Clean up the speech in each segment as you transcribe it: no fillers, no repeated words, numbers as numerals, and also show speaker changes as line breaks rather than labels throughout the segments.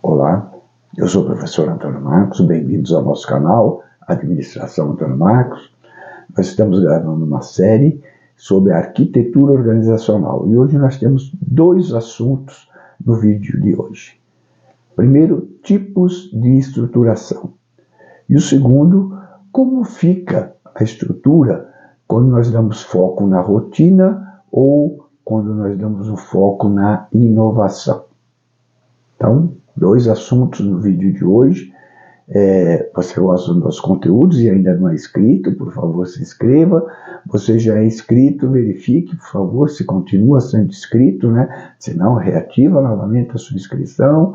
Olá, eu sou o professor Antônio Marcos, bem-vindos ao nosso canal Administração Antônio Marcos. Nós estamos gravando uma série sobre arquitetura organizacional e hoje nós temos dois assuntos no vídeo de hoje. Primeiro, tipos de estruturação e o segundo, como fica a estrutura quando nós damos foco na rotina ou quando nós damos o foco na inovação. Então, dois assuntos no vídeo de hoje. Você gosta dos nossos conteúdos e ainda não é inscrito, por favor, se inscreva. Você já é inscrito, verifique, por favor, se continua sendo inscrito, né? Se não, reativa novamente a sua inscrição.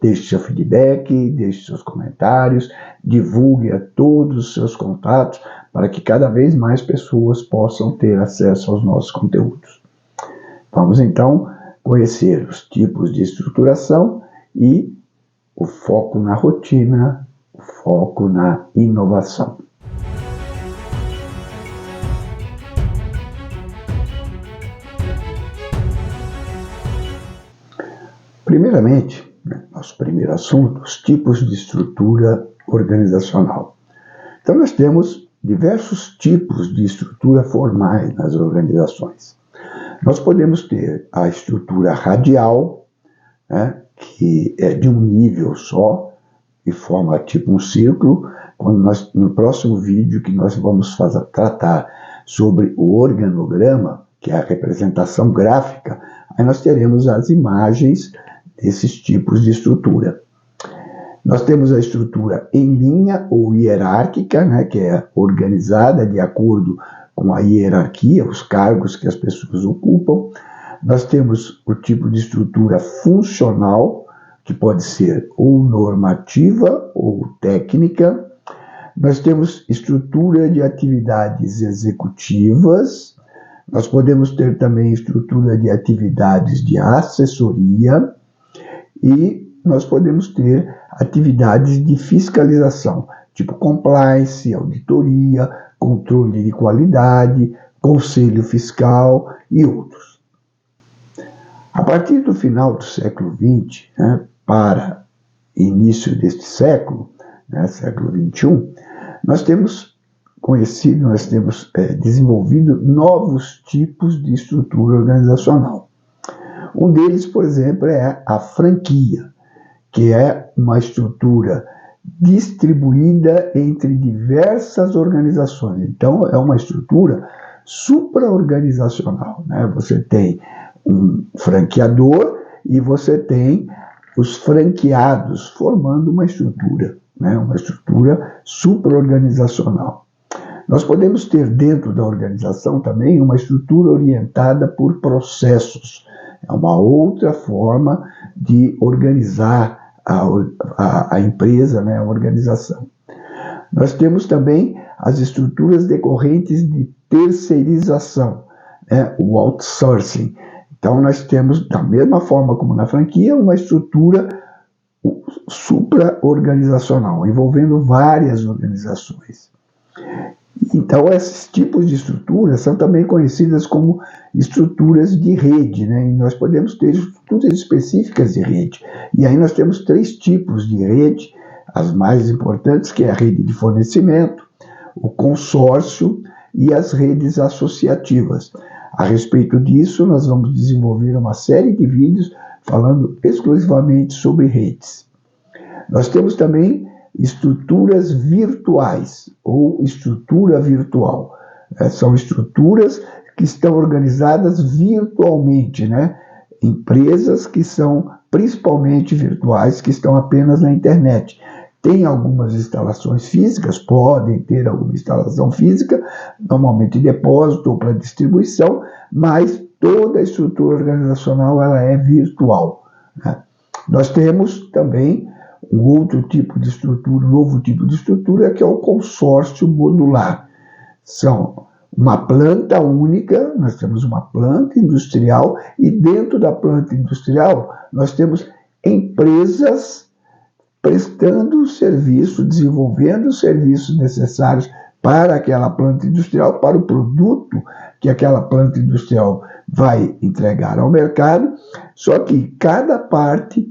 Deixe seu feedback, deixe seus comentários, divulgue a todos os seus contatos para que cada vez mais pessoas possam ter acesso aos nossos conteúdos. Vamos então conhecer os tipos de estruturação e o foco na rotina, o foco na inovação. Primeiramente, nosso primeiro assunto, os tipos de estrutura organizacional. Então nós temos diversos tipos de estrutura formais nas organizações. Nós podemos ter a estrutura radial, né, que é de um nível só e forma tipo um círculo. No próximo vídeo que nós vamos tratar sobre o organograma, que é a representação gráfica, aí nós teremos as imagens desses tipos de estrutura. Nós temos a estrutura em linha ou hierárquica, né, que é organizada de acordo com a hierarquia, os cargos que as pessoas ocupam. Nós temos o tipo de estrutura funcional, que pode ser ou normativa ou técnica. Nós temos estrutura de atividades executivas. Nós podemos ter também estrutura de atividades de assessoria. E nós podemos ter atividades de fiscalização, tipo compliance, auditoria, controle de qualidade, conselho fiscal e outros. A partir do final do século XX, né, para início deste século, né, século XXI, nós temos desenvolvido novos tipos de estrutura organizacional. Um deles, por exemplo, é a franquia, que é uma estrutura distribuída entre diversas organizações. Então, é uma estrutura supra-organizacional, né? Você tem um franqueador e você tem os franqueados formando uma estrutura, né? Uma estrutura supra-organizacional. Nós podemos ter dentro da organização também uma estrutura orientada por processos. É uma outra forma de organizar a empresa, né, a organização. Nós temos também as estruturas decorrentes de terceirização, né, o outsourcing. Então nós temos, da mesma forma como na franquia, uma estrutura supra-organizacional, envolvendo várias organizações. Então, esses tipos de estruturas são também conhecidas como estruturas de rede, né? E nós podemos ter estruturas específicas de rede. E aí nós temos três tipos de rede, as mais importantes, que é a rede de fornecimento, o consórcio e as redes associativas. A respeito disso, nós vamos desenvolver uma série de vídeos falando exclusivamente sobre redes. Nós temos também estruturas virtuais ou estrutura virtual. São estruturas que estão organizadas virtualmente, né? Empresas que são principalmente virtuais, que estão apenas na internet. Tem algumas instalações físicas, podem ter alguma instalação física, normalmente depósito ou para distribuição, mas toda a estrutura organizacional ela é virtual, né? Nós temos também um outro tipo de estrutura, um novo tipo de estrutura, que é o consórcio modular. São uma planta única, nós temos uma planta industrial, e dentro da planta industrial nós temos empresas prestando serviço, desenvolvendo os serviços necessários para aquela planta industrial, para o produto que aquela planta industrial vai entregar ao mercado, só que cada parte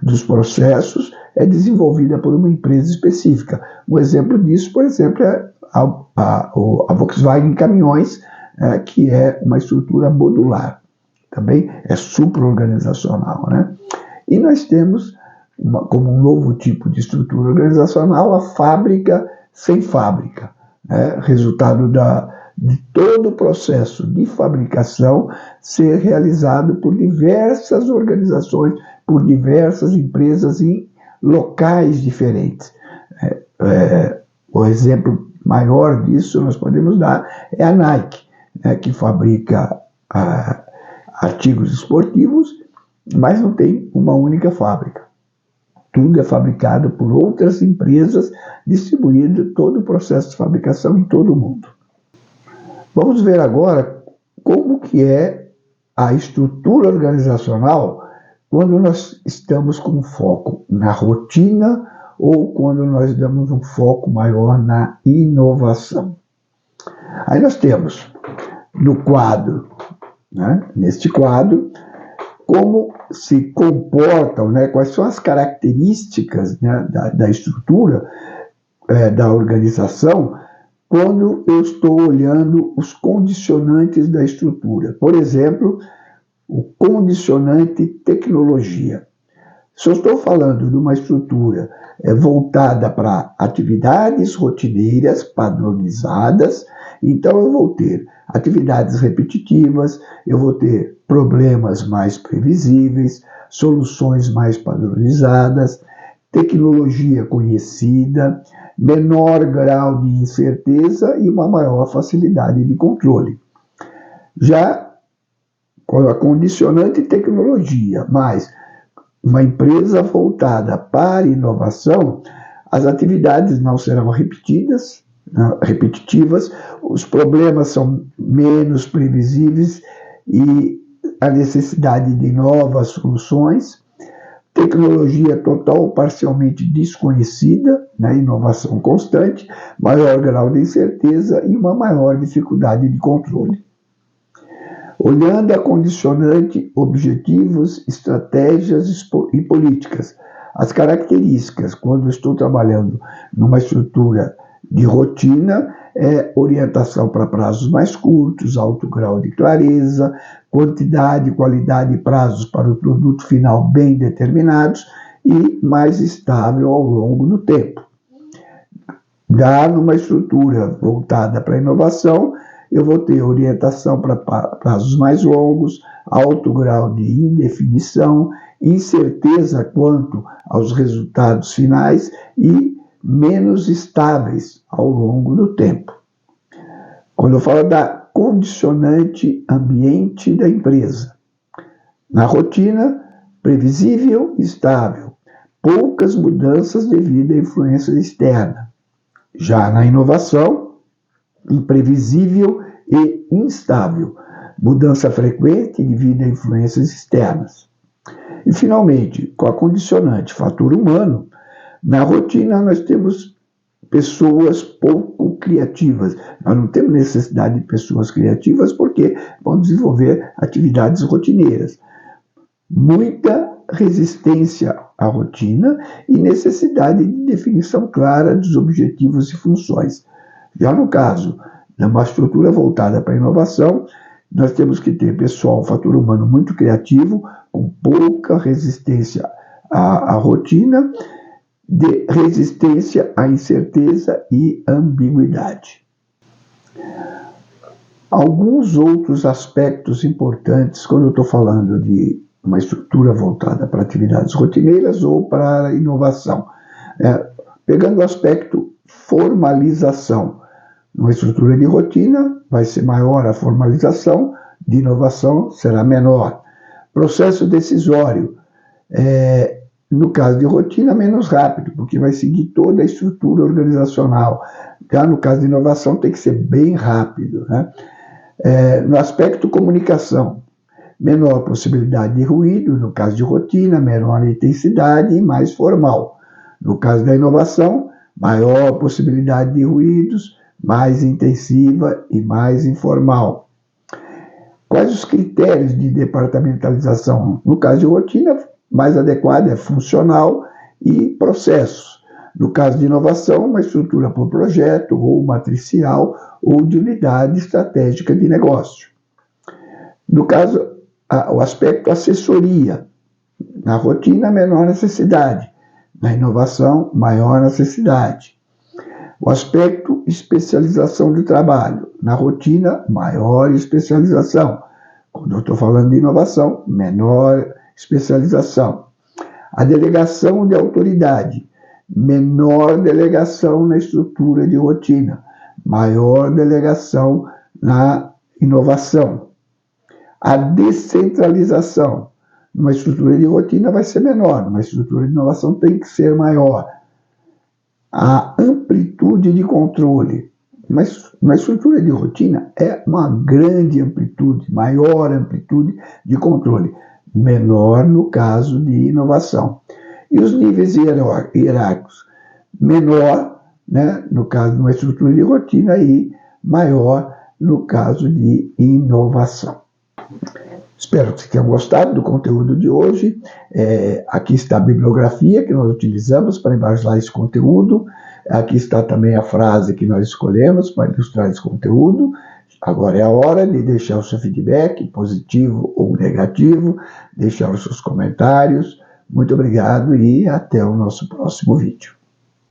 dos processos é desenvolvida por uma empresa específica. Um exemplo disso, por exemplo, é a Volkswagen Caminhões, que é uma estrutura modular, também é supra-organizacional, né? E nós temos, como um novo tipo de estrutura organizacional, a fábrica sem fábrica, né? Resultado de todo o processo de fabricação ser realizado por diversas organizações, por diversas empresas em locais diferentes. O exemplo maior disso nós podemos dar é a Nike, né, que fabrica artigos esportivos, mas não tem uma única fábrica. Tudo é fabricado por outras empresas, distribuído todo o processo de fabricação em todo o mundo. Vamos ver agora como que é a estrutura organizacional quando nós estamos com foco na rotina ou quando nós damos um foco maior na inovação. Aí nós temos no quadro, né, neste quadro, como se comportam, né, quais são as características, né, da estrutura da organização quando eu estou olhando os condicionantes da estrutura. Por exemplo, o condicionante tecnologia. Se eu estou falando de uma estrutura voltada para atividades rotineiras, padronizadas, então eu vou ter atividades repetitivas, eu vou ter problemas mais previsíveis, soluções mais padronizadas, tecnologia conhecida, menor grau de incerteza e uma maior facilidade de controle. Já com a condicionante tecnologia, mais uma empresa voltada para inovação, as atividades não serão repetitivas, os problemas são menos previsíveis e a necessidade de novas soluções, tecnologia total ou parcialmente desconhecida, né, inovação constante, maior grau de incerteza e uma maior dificuldade de controle. Olhando a condicionante, objetivos, estratégias e políticas, as características, quando estou trabalhando numa estrutura de rotina, é orientação para prazos mais curtos, alto grau de clareza, quantidade, qualidade e prazos para o produto final bem determinados e mais estável ao longo do tempo. Já numa estrutura voltada para a inovação, eu vou ter orientação para prazos mais longos, alto grau de indefinição, incerteza quanto aos resultados finais e menos estáveis ao longo do tempo. Quando eu falo da condicionante ambiente da empresa, na rotina, previsível e estável, poucas mudanças devido à influência externa. Já na inovação, imprevisível e instável, mudança frequente devido a influências externas. E, finalmente, com a condicionante fator humano, na rotina nós temos pessoas pouco criativas. Nós não temos necessidade de pessoas criativas porque vão desenvolver atividades rotineiras. Muita resistência à rotina e necessidade de definição clara dos objetivos e funções. Já no caso de uma estrutura voltada para a inovação, nós temos que ter pessoal, fator humano muito criativo, com pouca resistência à rotina, de resistência à incerteza e ambiguidade. Alguns outros aspectos importantes quando eu estou falando de uma estrutura voltada para atividades rotineiras ou para a inovação. Pegando o aspecto formalização. Numa estrutura de rotina, vai ser maior a formalização, de inovação será menor. Processo decisório. No caso de rotina, menos rápido, porque vai seguir toda a estrutura organizacional. Já no caso de inovação, tem que ser bem rápido, né? No aspecto comunicação, menor possibilidade de ruído, no caso de rotina, menor intensidade e mais formal. No caso da inovação, maior possibilidade de ruídos, mais intensiva e mais informal. Quais os critérios de departamentalização? No caso de rotina, mais adequada é funcional e processos. No caso de inovação, uma estrutura por projeto, ou matricial, ou de unidade estratégica de negócio. No caso, o aspecto assessoria. Na rotina, menor necessidade. Na inovação, maior necessidade. O aspecto especialização de trabalho. Na rotina, maior especialização. Quando eu estou falando de inovação, menor especialização. A delegação de autoridade. Menor delegação na estrutura de rotina. Maior delegação na inovação. A descentralização. Numa estrutura de rotina vai ser menor, numa estrutura de inovação tem que ser maior. A amplitude de controle. Mas uma estrutura de rotina é uma grande amplitude, maior amplitude de controle, menor no caso de inovação. E os níveis hierárquicos, menor, né, no caso de uma estrutura de rotina, e maior no caso de inovação. Espero que vocês tenham gostado do conteúdo de hoje. Aqui está a bibliografia que nós utilizamos para embasar esse conteúdo. Aqui está também a frase que nós escolhemos para ilustrar esse conteúdo. Agora é a hora de deixar o seu feedback, positivo ou negativo, deixar os seus comentários. Muito obrigado e até o nosso próximo vídeo.